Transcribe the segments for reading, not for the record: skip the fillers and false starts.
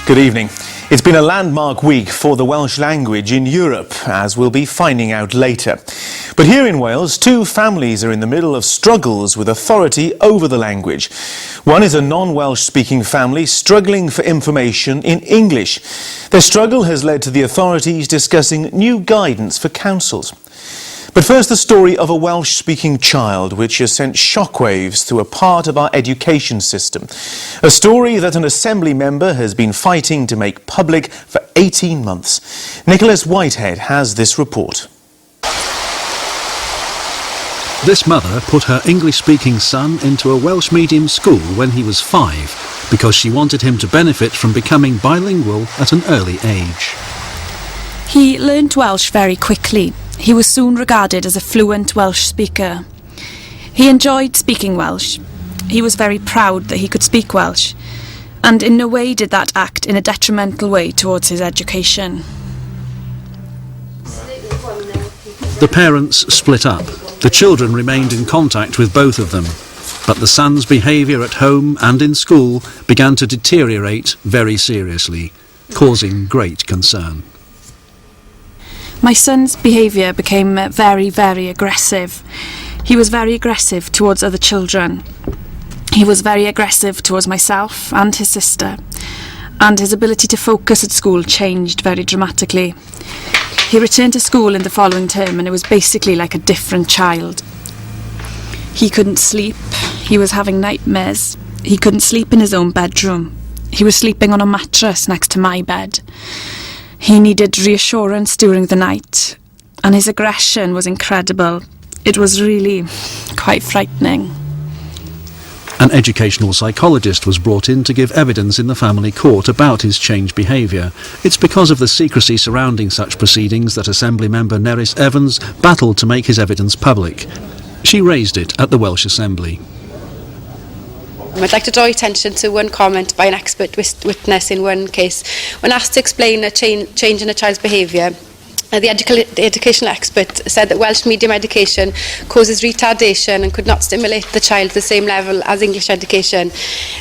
Good evening. It's been a landmark week for the Welsh language in Europe, as we'll be finding out later. But here in Wales, two families are in the middle of struggles with authority over the language. One is a non-Welsh speaking family struggling for information in English. Their struggle has led to the authorities discussing new guidance for councils. But first, the story of a Welsh-speaking child which has sent shockwaves through a part of our education system. A story that an Assembly member has been fighting to make public for 18 months. Nicholas Whitehead has this report. This mother put her English-speaking son into a Welsh medium school when he was 5 because she wanted him to benefit from becoming bilingual at an early age. He learnt Welsh very quickly. He was soon regarded as a fluent Welsh speaker. He enjoyed speaking Welsh. He was very proud that he could speak Welsh, and in no way did that act in a detrimental way towards his education. The parents split up. The children remained in contact with both of them, but the son's behaviour at home and in school began to deteriorate very seriously, causing great concern. My son's behaviour became very, very aggressive. He was very aggressive towards other children. He was very aggressive towards myself and his sister, and his ability to focus at school changed very dramatically. He returned to school in the following term and it was basically like a different child. He couldn't sleep. He was having nightmares. He couldn't sleep in his own bedroom. He was sleeping on a mattress next to my bed. He needed reassurance during the night, and his aggression was incredible. It was really quite frightening. An educational psychologist was brought in to give evidence in the family court about his changed behaviour. It's because of the secrecy surrounding such proceedings that Assembly member Nerys Evans battled to make his evidence public. She raised it at the Welsh Assembly. I'd like to draw attention to one comment by an expert witness in one case. When asked to explain a change in a child's behaviour, the educational expert said that Welsh medium education causes retardation and could not stimulate the child at the same level as English education.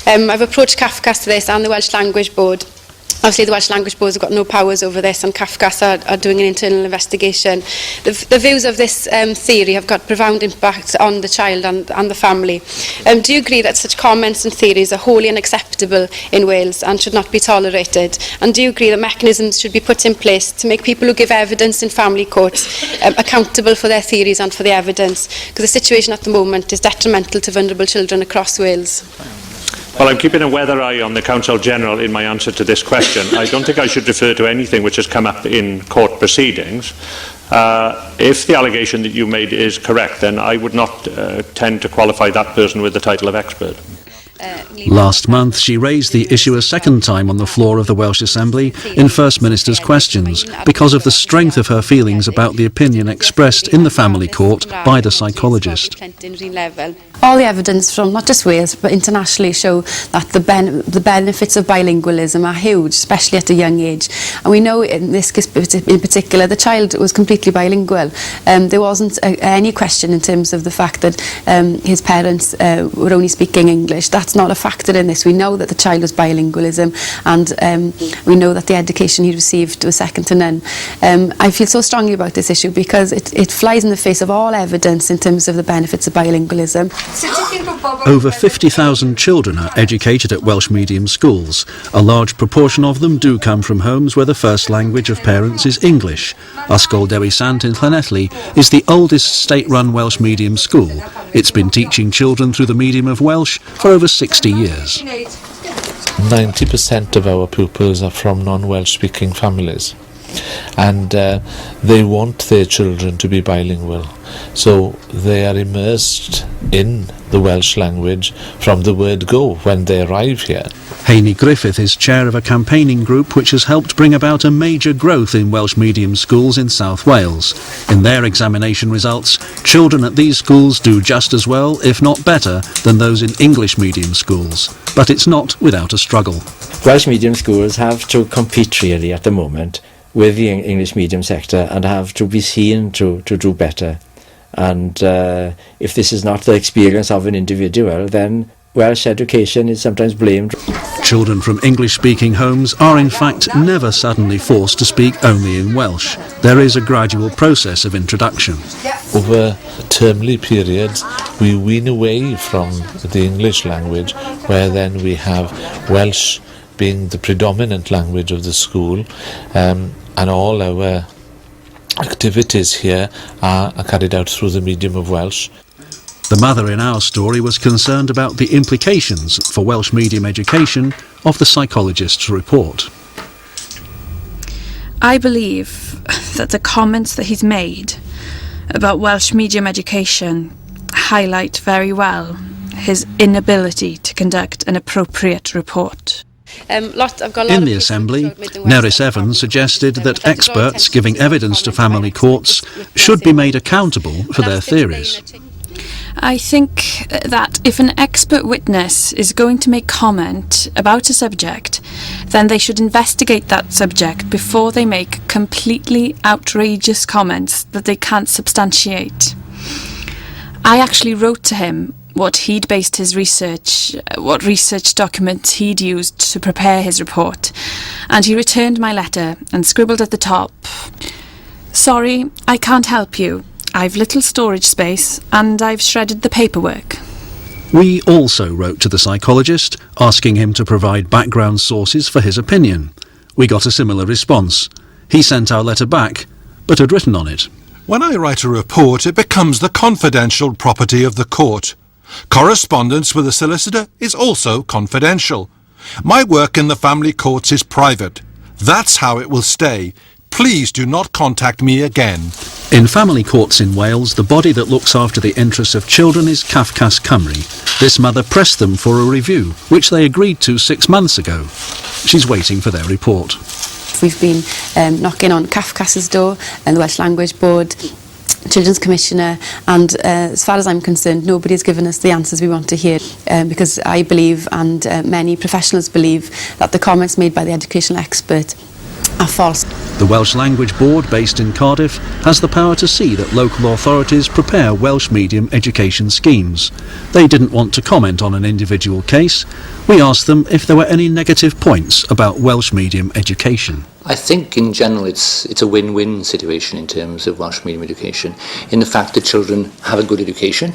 I've approached CAFCAS to this and the Welsh Language Board. Obviously, the Welsh Language Board have got no powers over this, and CAFCAS are doing an internal investigation. The views of this theory have got profound impact on the child and the family. Do you agree that such comments and theories are wholly unacceptable in Wales and should not be tolerated? And do you agree that mechanisms should be put in place to make people who give evidence in family courts accountable for their theories and for the evidence? Because the situation at the moment is detrimental to vulnerable children across Wales. Well, I'm keeping a weather eye on the Counsel General in my answer to this question. I don't think I should refer to anything which has come up in court proceedings. If the allegation that you made is correct, then I would not tend to qualify that person with the title of expert. Last month, she raised the issue a second time on the floor of the Welsh Assembly in First Minister's questions because of the strength of her feelings about the opinion expressed in the family court by the psychologist. All the evidence from not just Wales but internationally show that the benefits of bilingualism are huge, especially at a young age. And we know in this case in particular the child was completely bilingual. There wasn't any question in terms of the fact that his parents were only speaking English. That's not a factor in this. We know that the child was bilingualism, and we know that the education he received was second to none. I feel so strongly about this issue because it flies in the face of all evidence in terms of the benefits of bilingualism. Over 50,000 children are educated at Welsh medium schools. A large proportion of them do come from homes where the first language of parents is English. Ysgol Dewi Sant in Llanelli is the oldest state-run Welsh medium school. It's been teaching children through the medium of Welsh for over 60 years. 90% of our pupils are from non-Welsh speaking families, and they want their children to be bilingual, so they are immersed in the Welsh language from the word go when they arrive here. Hayley Griffith is chair of a campaigning group which has helped bring about a major growth in Welsh medium schools in South Wales. In their examination results, children at these schools do just as well, if not better, than those in English medium schools. But it's not without a struggle. Welsh medium schools have to compete really at the moment with the English medium sector and have to be seen to do better. And if this is not the experience of an individual, then Welsh education is sometimes blamed. Children from English-speaking homes are in fact never suddenly forced to speak only in Welsh. There is a gradual process of introduction. Over termly periods, we wean away from the English language, where then we have Welsh being the predominant language of the school, and all our activities here are carried out through the medium of Welsh. The mother in our story was concerned about the implications for Welsh medium education of the psychologist's report. I believe that the comments that he's made about Welsh medium education highlight very well his inability to conduct an appropriate report. In the Assembly, Nerys Evans suggested that experts giving evidence to family courts should be made accountable for their theories. I think that if an expert witness is going to make comment about a subject, then they should investigate that subject before they make completely outrageous comments that they can't substantiate. I actually wrote to him what he'd based his research, what research documents he'd used to prepare his report, and he returned my letter and scribbled at the top, "Sorry, I can't help you. I've little storage space and I've shredded the paperwork." We also wrote to the psychologist, asking him to provide background sources for his opinion. We got a similar response. He sent our letter back, but had written on it, "When I write a report, it becomes the confidential property of the court. Correspondence with a solicitor is also confidential. My work in the family courts is private. That's how it will stay. Please do not contact me again." In family courts in Wales, the body that looks after the interests of children is Cafcas Cymru. This mother pressed them for a review, which they agreed to 6 months ago. She's waiting for their report. We've been knocking on Cafcas's door and the Welsh Language Board, Children's Commissioner, and as far as I'm concerned, nobody's given us the answers we want to hear, because I believe, and many professionals believe, that the comments made by the educational expert are false. The Welsh Language Board, based in Cardiff, has the power to see that local authorities prepare Welsh medium education schemes. They didn't want to comment on an individual case. We asked them if there were any negative points about Welsh medium education. I think in general it's a win-win situation in terms of Welsh medium education, in the fact that children have a good education,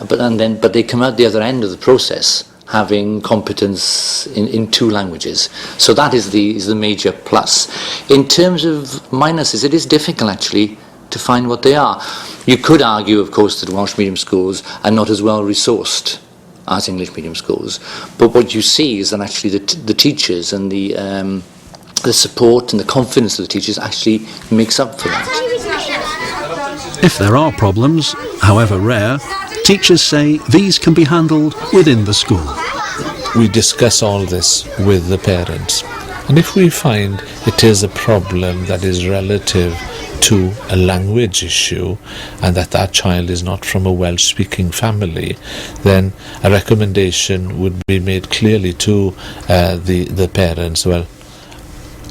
but they come out the other end of the process having competence in 2 languages. So that is the major plus. In terms of minuses, it is difficult actually to find what they are. You could argue, of course, that Welsh medium schools are not as well resourced as English medium schools, but what you see is that actually the teachers and the support and the confidence of the teachers actually makes up for that. If there are problems, however rare, teachers say these can be handled within the school. We discuss all this with the parents, and if we find it is a problem that is relative to a language issue and that child is not from a Welsh-speaking family, then a recommendation would be made clearly to the parents. Well,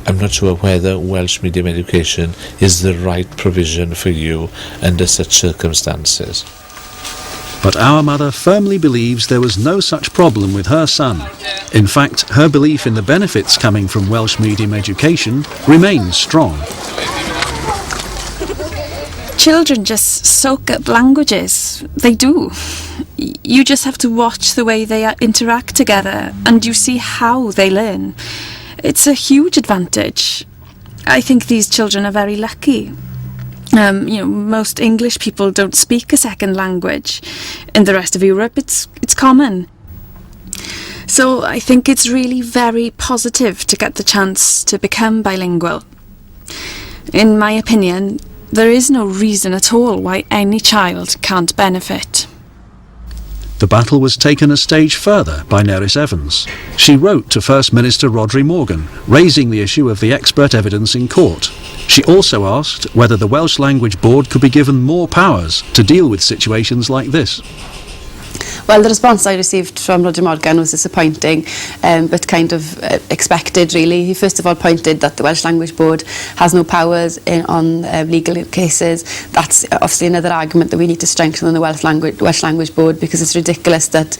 I'm not sure whether Welsh medium education is the right provision for you under such circumstances. But our mother firmly believes there was no such problem with her son. In fact, her belief in the benefits coming from Welsh medium education remains strong. Children just soak up languages. They do. You just have to watch the way they interact together and you see how they learn. It's a huge advantage. I think these children are very lucky. Most English people don't speak a second language. In the rest of Europe, it's common. So I think it's really very positive to get the chance to become bilingual. In my opinion, there is no reason at all why any child can't benefit. The battle was taken a stage further by Nerys Evans. She wrote to First Minister Rhodri Morgan, raising the issue of the expert evidence in court. She also asked whether the Welsh Language Board could be given more powers to deal with situations like this. Well, the response I received from Roger Morgan was disappointing, but kind of expected, really. He first of all pointed that the Welsh Language Board has no powers on legal cases. That's obviously another argument that we need to strengthen the Welsh Language Board, because it's ridiculous that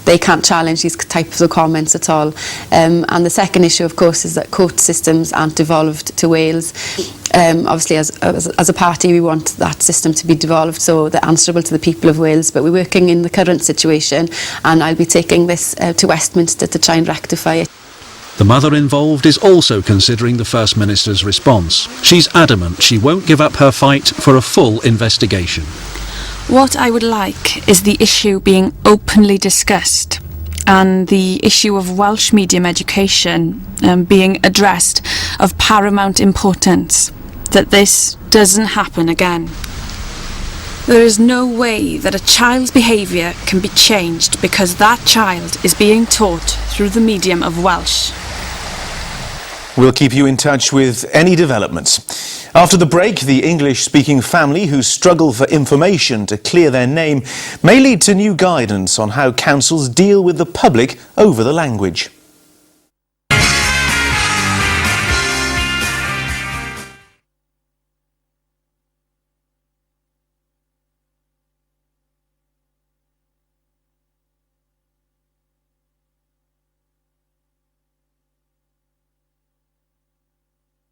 they can't challenge these types of comments at all. And the second issue, of course, is that court systems aren't devolved to Wales. Obviously, as a party, we want that system to be devolved so they're answerable to the people of Wales, but we're working in the current situation, and I'll be taking this to Westminster to try and rectify it. The mother involved is also considering the First Minister's response. She's adamant she won't give up her fight for a full investigation. What I would like is the issue being openly discussed, and the issue of Welsh medium education being addressed of paramount importance, that this doesn't happen again. There is no way that a child's behaviour can be changed because that child is being taught through the medium of Welsh. We'll keep you in touch with any developments. After the break, the English-speaking family who struggle for information to clear their name may lead to new guidance on how councils deal with the public over the language.